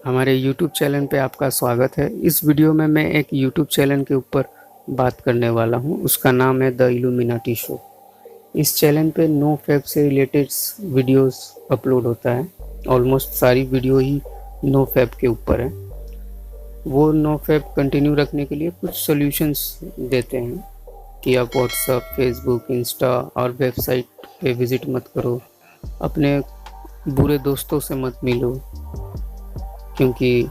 हमारे YouTube channel पे आपका स्वागत है। इस वीडियो में मैं एक YouTube चैनल के ऊपर बात करने वाला हूँ। उसका नाम है द इल्यूमिनाटी शो। इस चैनल पे नो फैब से रिलेटेड वीडियोस अपलोड होता है। ऑलमोस्ट सारी वीडियो ही नो फैब के ऊपर है। वो नो फैब कंटिन्यू रखने के लिए कुछ सॉल्यूशंस देते हैं कि आप व्हाट्सअप, फेसबुक, इंस्टा और वेबसाइट पे विज़िट मत करो, अपने बुरे दोस्तों से मत मिलो, क्योंकि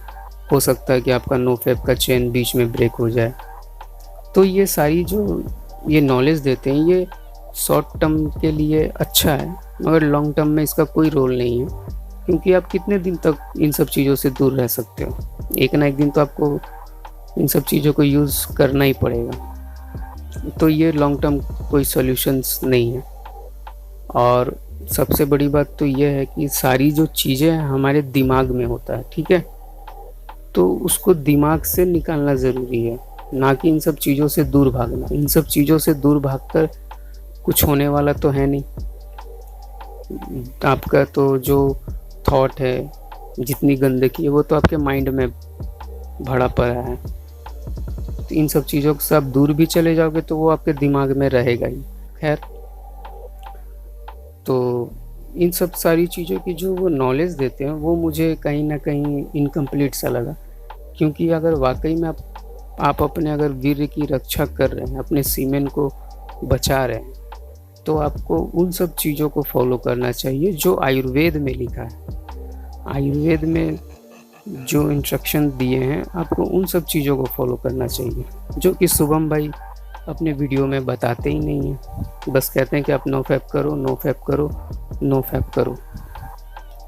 हो सकता है कि आपका नो फैब का चेन बीच में ब्रेक हो जाए। तो ये सारी जो ये नॉलेज देते हैं, ये शॉर्ट टर्म के लिए अच्छा है, मगर लॉन्ग टर्म में इसका कोई रोल नहीं है, क्योंकि आप कितने दिन तक इन सब चीज़ों से दूर रह सकते हो। एक ना एक दिन तो आपको इन सब चीज़ों को यूज़ करना ही पड़ेगा। तो ये लॉन्ग टर्म कोई सॉल्यूशंस नहीं है। और सबसे बड़ी बात तो ये है कि सारी जो चीज़ें हमारे दिमाग में होता है, ठीक है, तो उसको दिमाग से निकालना ज़रूरी है, ना कि इन सब चीज़ों से दूर भागना। इन सब चीज़ों से दूर भागकर कुछ होने वाला तो है नहीं। आपका तो जो थॉट है, जितनी गंदगी है, वो तो आपके माइंड में भरा पड़ा है। तो इन सब चीज़ों से आप दूर भी चले जाओगे तो वो आपके दिमाग में रहेगा ही। खैर, तो इन सब सारी चीज़ों की जो वो नॉलेज देते हैं, वो मुझे कहीं ना कहीं इनकम्प्लीट सा लगा। क्योंकि अगर वाकई में आप अपने अगर वीर्य की रक्षा कर रहे हैं, अपने सीमेन को बचा रहे हैं, तो आपको उन सब चीज़ों को फॉलो करना चाहिए जो आयुर्वेद में लिखा है। आयुर्वेद में जो इंस्ट्रक्शन दिए हैं, आपको उन सब चीज़ों को फॉलो करना चाहिए, जो कि शुभम भाई अपने वीडियो में बताते ही नहीं हैं। बस कहते हैं कि आप नो फैब करो, नो फैब करो, नो फैब करो,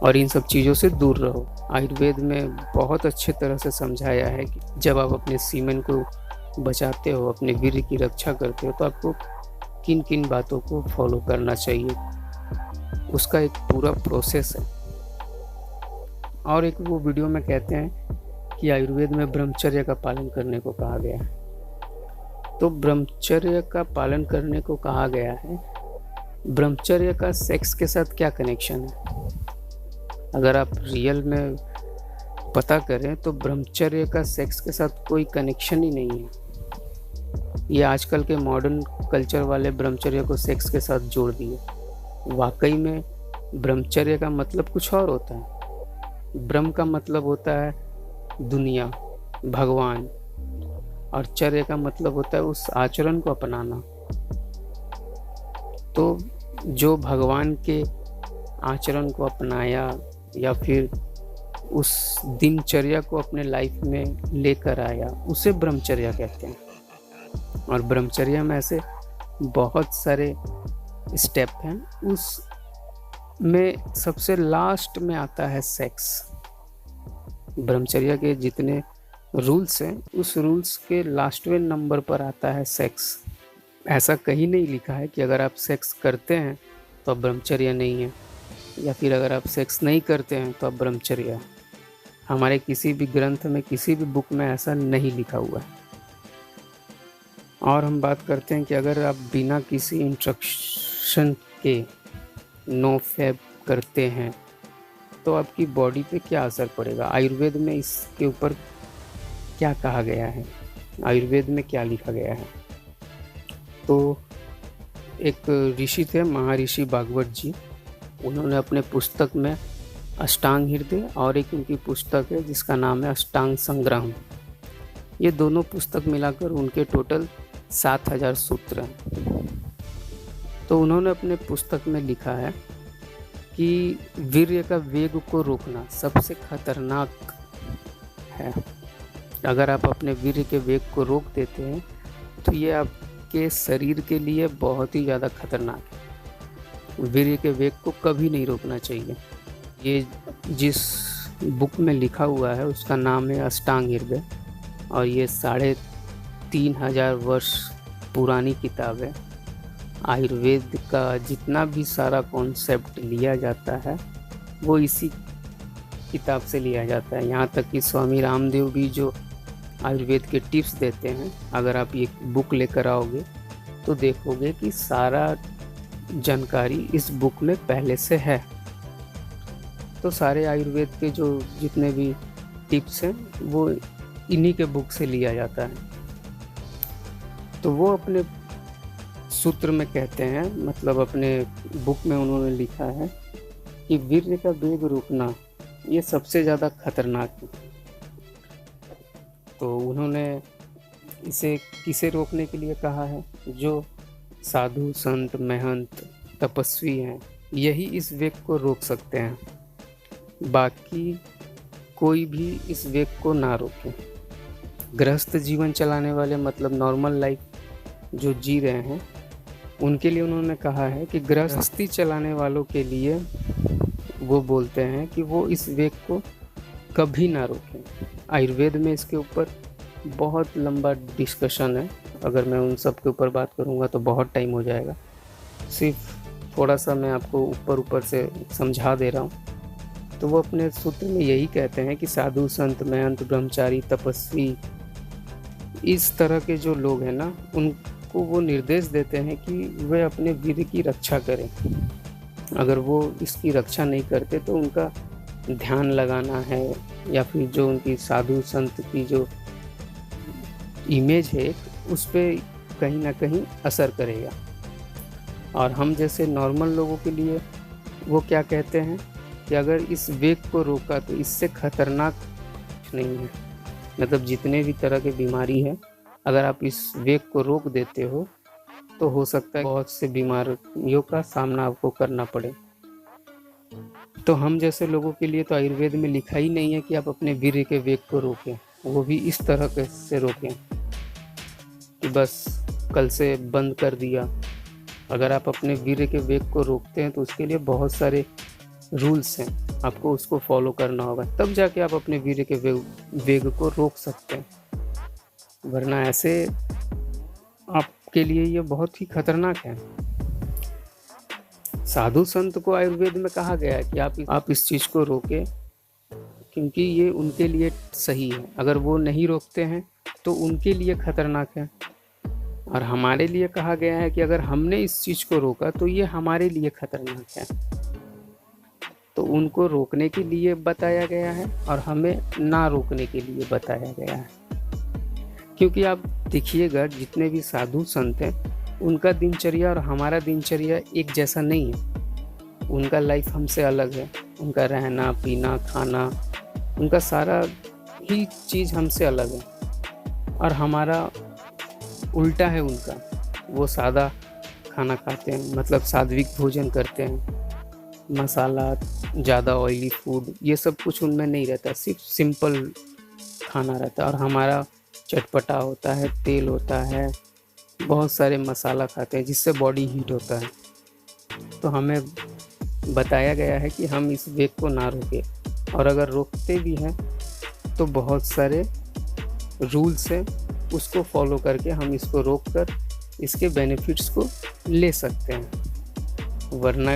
और इन सब चीज़ों से दूर रहो। आयुर्वेद में बहुत अच्छे तरह से समझाया है कि जब आप अपने सीमेन को बचाते हो, अपने वीर्य की रक्षा करते हो, तो आपको किन किन बातों को फॉलो करना चाहिए। उसका एक पूरा प्रोसेस है। और एक वो वीडियो में कहते हैं कि आयुर्वेद में ब्रह्मचर्य का पालन करने को कहा गया है। तो ब्रह्मचर्य का पालन करने को कहा गया है। ब्रह्मचर्य का सेक्स के साथ क्या कनेक्शन है? अगर आप रियल में पता करें तो ब्रह्मचर्य का सेक्स के साथ कोई कनेक्शन ही नहीं है। ये आजकल के मॉडर्न कल्चर वाले ब्रह्मचर्य को सेक्स के साथ जोड़ दिए। वाकई में ब्रह्मचर्य का मतलब कुछ और होता है। ब्रह्म का मतलब होता है दुनिया, भगवान, और चर्य का मतलब होता है उस आचरण को अपनाना। तो जो भगवान के आचरण को अपनाया या फिर उस दिनचर्या को अपने लाइफ में लेकर आया, उसे ब्रह्मचर्या कहते हैं। और ब्रह्मचर्या में ऐसे बहुत सारे स्टेप हैं। उस में सबसे लास्ट में आता है सेक्स। ब्रह्मचर्या के जितने रूल्स हैं, उस रूल्स के लास्टवें नंबर पर आता है सेक्स। ऐसा कहीं नहीं लिखा है कि अगर आप सेक्स करते हैं तो आप ब्रह्मचर्या नहीं है, या फिर अगर आप सेक्स नहीं करते हैं तो आप ब्रह्मचर्या है। हमारे किसी भी ग्रंथ में, किसी भी बुक में ऐसा नहीं लिखा हुआ है। और हम बात करते हैं कि अगर आप बिना किसी इंस्ट्रक्शन के नो फैब करते हैं तो आपकी बॉडी पे क्या असर पड़ेगा। आयुर्वेद में इसके ऊपर क्या कहा गया है, आयुर्वेद में क्या लिखा गया है। तो एक ऋषि थे, महर्षि भागवत जी। उन्होंने अपने पुस्तक में अष्टांग हृदय और एक उनकी पुस्तक है जिसका नाम है अष्टांग संग्रह, ये दोनों पुस्तक मिलाकर उनके टोटल 7000 सूत्र हैं। तो उन्होंने अपने पुस्तक में लिखा है कि वीर्य का वेग को रोकना सबसे खतरनाक है। अगर आप अपने वीर्य के वेग को रोक देते हैं तो ये आपके शरीर के लिए बहुत ही ज़्यादा खतरनाक है। वीर्य के वेग को कभी नहीं रोकना चाहिए। ये जिस बुक में लिखा हुआ है उसका नाम है अष्टांग हृदय, और ये 3500 वर्ष पुरानी किताब है। आयुर्वेद का जितना भी सारा कॉन्सेप्ट लिया जाता है वो इसी किताब से लिया जाता है। यहाँ तक कि स्वामी रामदेव भी जो आयुर्वेद के टिप्स देते हैं, अगर आप ये बुक लेकर आओगे तो देखोगे कि सारा जानकारी इस बुक में पहले से है। तो सारे आयुर्वेद के जो जितने भी टिप्स हैं वो इन्हीं के बुक से लिया जाता है। तो वो अपने सूत्र में कहते हैं, मतलब अपने बुक में उन्होंने लिखा है कि वीर्य का वेग रोकना ये सबसे ज़्यादा खतरनाक है। तो उन्होंने इसे किसे रोकने के लिए कहा है? जो साधु संत महंत तपस्वी हैं, यही इस वेग को रोक सकते हैं, बाकी कोई भी इस वेग को ना रोके। गृहस्थ जीवन चलाने वाले, मतलब नॉर्मल लाइफ जो जी रहे हैं, उनके लिए उन्होंने कहा है कि गृहस्थी चलाने वालों के लिए वो बोलते हैं कि वो इस वेग को कभी ना रोकें। आयुर्वेद में इसके ऊपर बहुत लंबा डिस्कशन है, अगर मैं उन सब के ऊपर बात करूँगा तो बहुत टाइम हो जाएगा। सिर्फ थोड़ा सा मैं आपको ऊपर से समझा दे रहा हूँ। तो वो अपने सूत्र में यही कहते हैं कि साधु संत महंत ब्रह्मचारी तपस्वी, इस तरह के जो लोग हैं ना, उनको वो निर्देश देते हैं कि वे अपने वीर्य की रक्षा करें। अगर वो इसकी रक्षा नहीं करते तो उनका ध्यान लगाना है, या फिर जो उनकी साधु संत की जो इमेज है उस पर कहीं ना कहीं असर करेगा। और हम जैसे नॉर्मल लोगों के लिए वो क्या कहते हैं कि अगर इस वेग को रोका तो इससे खतरनाक कुछ नहीं है। मतलब जितने भी तरह के बीमारी है, अगर आप इस वेग को रोक देते हो तो हो सकता है बहुत से बीमारियों का सामना आपको करना पड़े। तो हम जैसे लोगों के लिए तो आयुर्वेद में लिखा ही नहीं है कि आप अपने वीर्य के वेग को रोकें, वो भी इस तरह के से रोकें कि बस कल से बंद कर दिया। अगर आप अपने वीर्य के वेग को रोकते हैं तो उसके लिए बहुत सारे रूल्स हैं, आपको उसको फॉलो करना होगा, तब जाके आप अपने वीर्य के वेग को रोक सकते हैं। वरना ऐसे आपके लिए ये बहुत ही खतरनाक है। साधु संत को आयुर्वेद में कहा गया है कि आप इस चीज़ को रोकें, क्योंकि ये उनके लिए सही है। अगर वो नहीं रोकते हैं तो उनके लिए खतरनाक है। और हमारे लिए कहा गया है कि अगर हमने इस चीज़ को रोका तो ये हमारे लिए खतरनाक है। तो उनको रोकने के लिए बताया गया है और हमें ना रोकने के लिए बताया गया है। क्योंकि आप देखिएगा, जितने भी साधु संत हैं उनका दिनचर्या और हमारा दिनचर्या एक जैसा नहीं है। उनका लाइफ हमसे अलग है, उनका रहना पीना खाना, उनका सारा ही चीज़ हमसे अलग है। और हमारा उल्टा है उनका। वो सादा खाना खाते हैं, मतलब सात्विक भोजन करते हैं, मसाला ज़्यादा ऑयली फूड ये सब कुछ उनमें नहीं रहता, सिर्फ सिंपल खाना रहता है। और हमारा चटपटा होता है, तेल होता है, बहुत सारे मसाला खाते हैं जिससे बॉडी हीट होता है। तो हमें बताया गया है कि हम इस वेग को ना रोकें, और अगर रोकते भी हैं तो बहुत सारे रूल्स हैं, उसको फॉलो करके हम इसको रोक कर इसके बेनिफिट्स को ले सकते हैं। वरना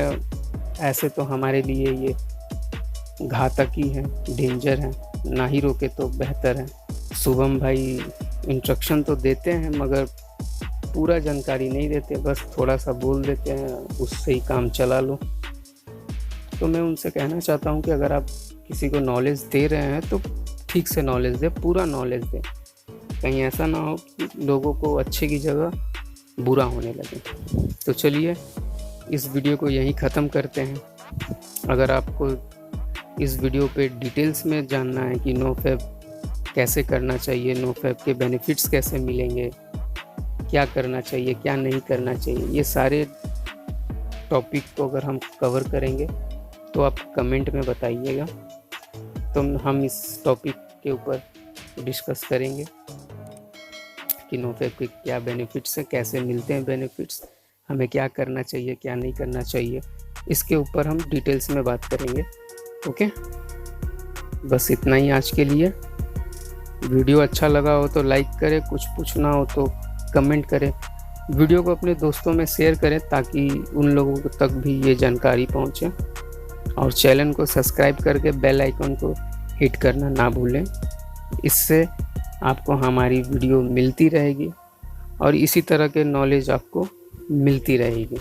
ऐसे तो हमारे लिए ये घातक ही है, डेंजर है, ना ही रोके तो बेहतर है। शुभम भाई इंस्ट्रक्शन तो देते हैं मगर पूरा जानकारी नहीं देते, बस थोड़ा सा बोल देते हैं, उससे ही काम चला लो। तो मैं उनसे कहना चाहता हूँ कि अगर आप किसी को नॉलेज दे रहे हैं तो ठीक से नॉलेज दें, पूरा नॉलेज दें। कहीं ऐसा ना हो कि लोगों को अच्छे की जगह बुरा होने लगे। तो चलिए इस वीडियो को यहीं ख़त्म करते हैं। अगर आपको इस वीडियो पे डिटेल्स में जानना है कि नो फैब कैसे करना चाहिए, नो फैब के बेनिफिट्स कैसे मिलेंगे, क्या करना चाहिए क्या नहीं करना चाहिए, ये सारे टॉपिक को अगर हम कवर करेंगे तो आप कमेंट में बताइएगा, तो हम इस टॉपिक के ऊपर डिस्कस करेंगे कि नो फैब के क्या बेनिफिट्स हैं, कैसे मिलते हैं बेनिफिट्स, हमें क्या करना चाहिए क्या नहीं करना चाहिए, इसके ऊपर हम डिटेल्स में बात करेंगे। ओके, बस इतना ही आज के लिए। वीडियो अच्छा लगा हो तो लाइक करें, कुछ पूछना हो तो कमेंट करें, वीडियो को अपने दोस्तों में शेयर करें ताकि उन लोगों तक भी ये जानकारी पहुंचे, और चैनल को सब्सक्राइब करके बेल आइकन को हिट करना ना भूलें। इससे आपको हमारी वीडियो मिलती रहेगी और इसी तरह के नॉलेज आपको मिलती रहेगी।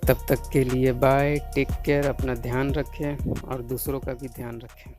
तब तक के लिए बाय, टेक केयर, अपना ध्यान रखें और दूसरों का भी ध्यान रखें।